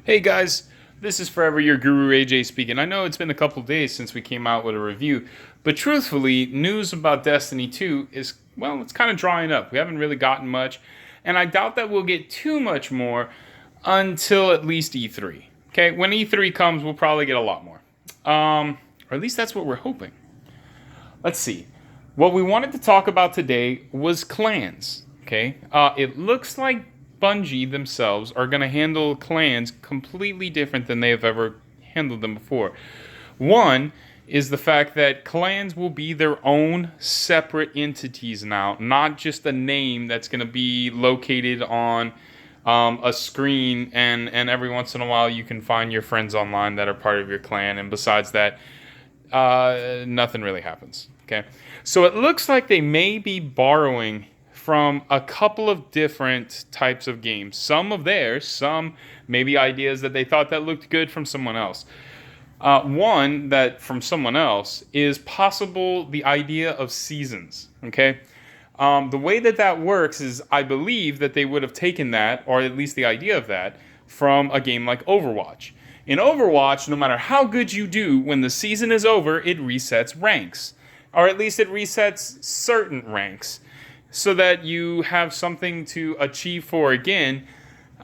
Hey guys, this is Forever Your Guru AJ speaking. I know it's been a couple days since we came out with a review, but truthfully, news about Destiny 2 is, well, it's kind of drying up. We haven't really gotten much, and I doubt that we'll get too much more until at least E3. Okay, when E3 comes, we'll probably get a lot more. Or at least that's what we're hoping. Let's see. What we wanted to talk about today was clans. Okay, it looks like Bungie themselves are going to handle clans completely different than they have ever handled them before. One is the fact that clans will be their own separate entities now, not just a name that's going to be located on a screen, and every once in a while you can find your friends online that are part of your clan, and besides that, nothing really happens. Okay, so it looks like they may be borrowing from a couple of different types of games. Some of theirs, some maybe ideas that they thought that looked good from someone else. One that from someone else is possible the idea of seasons. Okay, the way that works is I believe that they would have taken that, or at least the idea of that, from a game like Overwatch. In Overwatch, no matter how good you do, when the season is over, it resets ranks. Or at least it resets certain ranks, so that you have something to achieve for again.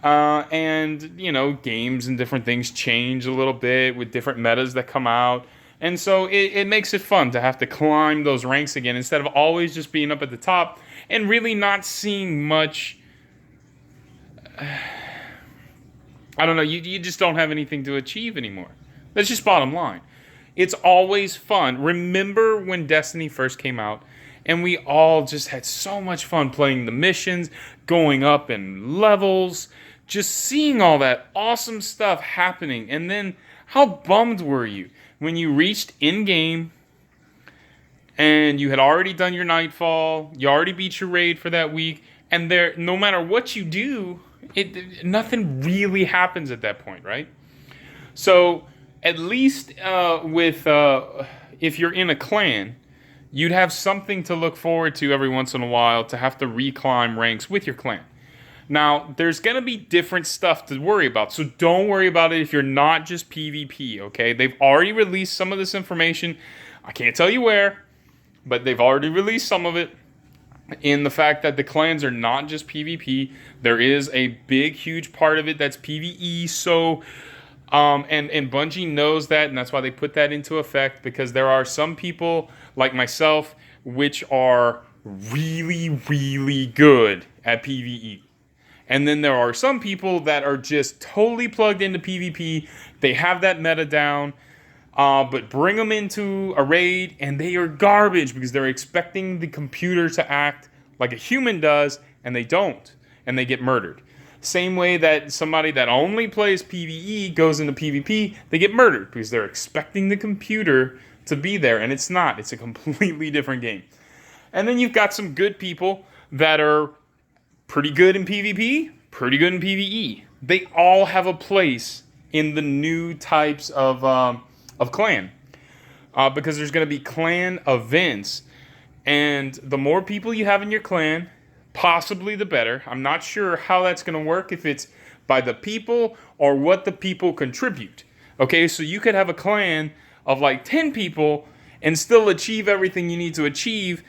And, games and different things change a little bit with different metas that come out. And so it makes it fun to have to climb those ranks again instead of always just being up at the top and really not seeing much. I don't know, you just don't have anything to achieve anymore. That's just bottom line. It's always fun. Remember when Destiny first came out? And we all just had so much fun playing the missions, going up in levels, just seeing all that awesome stuff happening. And then how bummed were you when you reached in-game and you had already done your nightfall, you already beat your raid for that week, and there, no matter what you do, nothing really happens at that point, right? So at least if you're in a clan, you'd have something to look forward to every once in a while to have to reclimb ranks with your clan. Now, there's going to be different stuff to worry about, so don't worry about it if you're not just PvP, okay? They've already released some of this information. I can't tell you where, but they've already released some of it in the fact that the clans are not just PvP. There is a big, huge part of it that's PvE, so... And Bungie knows that, and that's why they put that into effect, because there are some people like myself which are really, really good at PvE. And then there are some people that are just totally plugged into PvP. They have that meta down, but bring them into a raid and they are garbage because they're expecting the computer to act like a human does, and they don't, and they get murdered. Same way that somebody that only plays PvE goes into PvP, they get murdered because they're expecting the computer to be there, and it's not. It's a completely different game. And then you've got some good people that are pretty good in PvP, pretty good in PvE. They all have a place in the new types of clan, because there's going to be clan events, and the more people you have in your clan, possibly the better. I'm not sure how that's going to work, if it's by the people or what the people contribute. Okay, so you could have a clan of like 10 people and still achieve everything you need to achieve,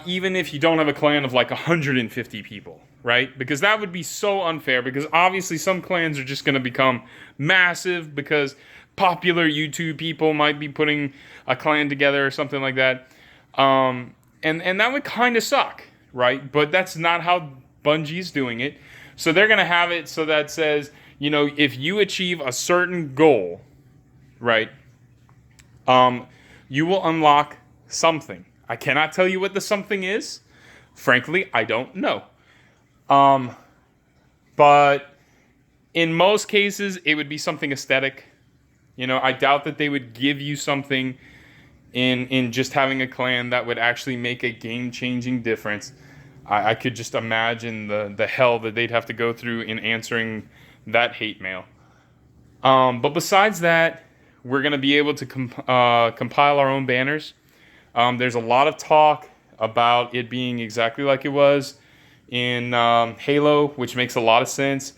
even if you don't have a clan of like 150 people, right? Because that would be so unfair, because obviously some clans are just going to become massive because popular YouTube people might be putting a clan together or something like that. And that would kind of suck. Right? But that's not how Bungie's doing it. So they're going to have it so that says, if you achieve a certain goal, right, you will unlock something. I cannot tell you what the something is. Frankly, I don't know. But in most cases, it would be something aesthetic. I doubt that they would give you something in just having a clan that would actually make a game-changing difference. I could just imagine the hell that they'd have to go through in answering that hate mail. But besides that, we're going to be able to compile our own banners. There's a lot of talk about it being exactly like it was in Halo, which makes a lot of sense.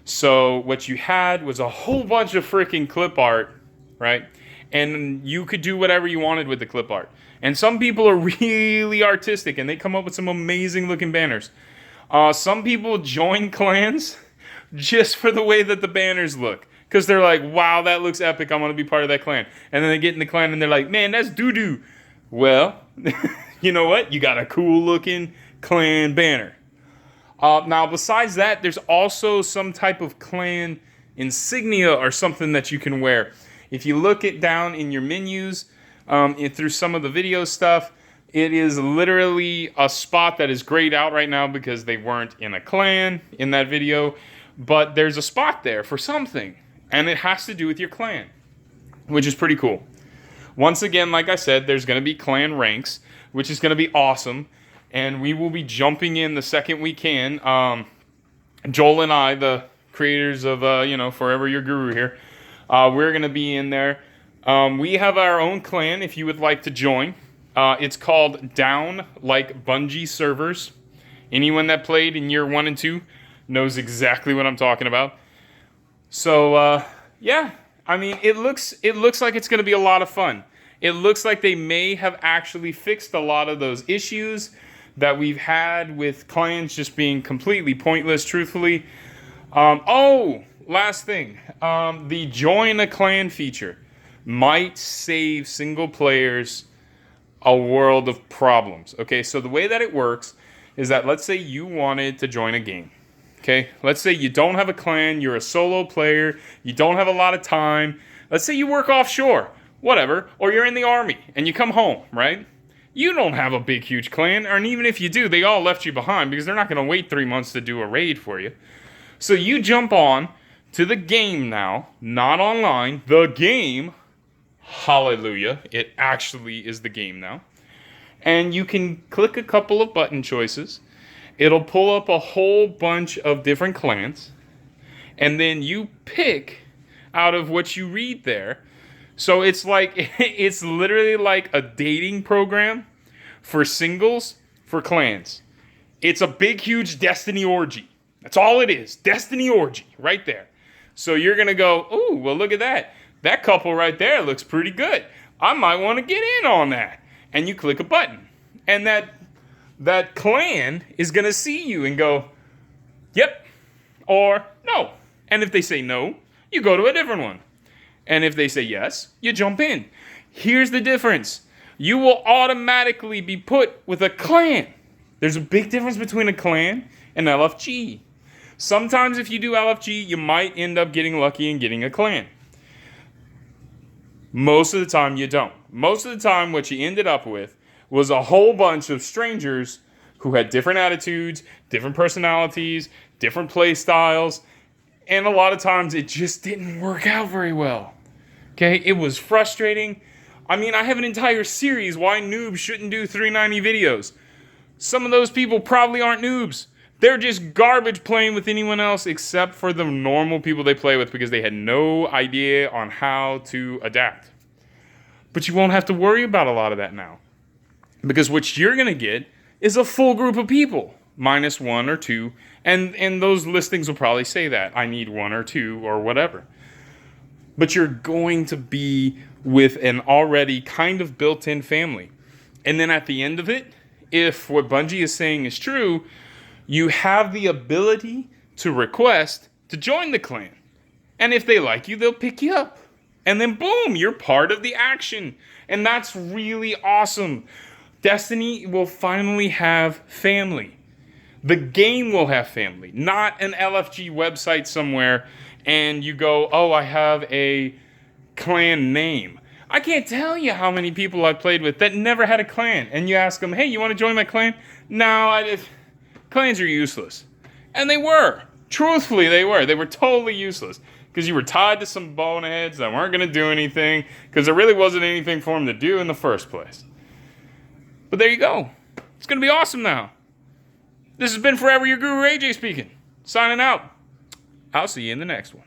So what you had was a whole bunch of freaking clip art, right? And you could do whatever you wanted with the clip art. And some people are really artistic and they come up with some amazing looking banners. Some people join clans just for the way that the banners look. Because they're like, wow, that looks epic. I want to be part of that clan. And then they get in the clan and they're like, man, that's doo-doo. Well, you know what? You got a cool looking clan banner. Now, besides that, there's also some type of clan insignia or something that you can wear. If you look it down in your menus, through some of the video stuff, it is literally a spot that is grayed out right now because they weren't in a clan in that video. But there's a spot there for something, and it has to do with your clan, which is pretty cool. Once again, like I said, there's going to be clan ranks, which is going to be awesome. And we will be jumping in the second we can. Joel and I, the creators of, Forever Your Guru here, we're going to be in there. We have our own clan if you would like to join. It's called Down Like Bungie Servers. Anyone that played in year 1 and 2 knows exactly what I'm talking about. So, yeah. I mean, it looks like it's going to be a lot of fun. It looks like they may have actually fixed a lot of those issues that we've had with clans just being completely pointless, truthfully. Last thing. The join a clan feature might save single players a world of problems. Okay, so the way that it works is that let's say you wanted to join a game. Okay, let's say you don't have a clan, you're a solo player, you don't have a lot of time. Let's say you work offshore, whatever, or you're in the army and you come home, right? You don't have a big, huge clan, and even if you do, they all left you behind because they're not going to wait 3 months to do a raid for you. So you jump on to the game now, not online, the game. Hallelujah, it actually is the game now. And you can click a couple of button choices. It'll pull up a whole bunch of different clans, and then you pick out of what you read there. So it's literally like a dating program for singles, for clans. It's a big, huge Destiny orgy. That's all it is. Destiny orgy, right there. So you're going to go, ooh, well, look at that. That couple right there looks pretty good. I might want to get in on that. And you click a button. And that clan is going to see you and go, yep, or no. And if they say no, you go to a different one. And if they say yes, you jump in. Here's the difference. You will automatically be put with a clan. There's a big difference between a clan and LFG. Sometimes if you do LFG, you might end up getting lucky and getting a clan. Most of the time, you don't. Most of the time, what you ended up with was a whole bunch of strangers who had different attitudes, different personalities, different play styles, and a lot of times it just didn't work out very well. Okay, it was frustrating. I mean, I have an entire series why noobs shouldn't do 390 videos. Some of those people probably aren't noobs. They're just garbage playing with anyone else except for the normal people they play with because they had no idea on how to adapt. But you won't have to worry about a lot of that now. Because what you're going to get is a full group of people, minus 1 or 2. And those listings will probably say that. I need 1 or 2 or whatever. But you're going to be with an already kind of built-in family. And then at the end of it, if what Bungie is saying is true, you have the ability to request to join the clan. And if they like you, they'll pick you up. And then boom, you're part of the action. And that's really awesome. Destiny will finally have family. The game will have family, not an LFG website somewhere and you go, oh, I have a clan name. I can't tell you how many people I've played with that never had a clan. And you ask them, hey, you want to join my clan? No, clans are useless. And they were. Truthfully, they were. They were totally useless. Because you were tied to some boneheads that weren't going to do anything. Because there really wasn't anything for them to do in the first place. But there you go. It's going to be awesome now. This has been Forever Your Guru AJ speaking. Signing out. I'll see you in the next one.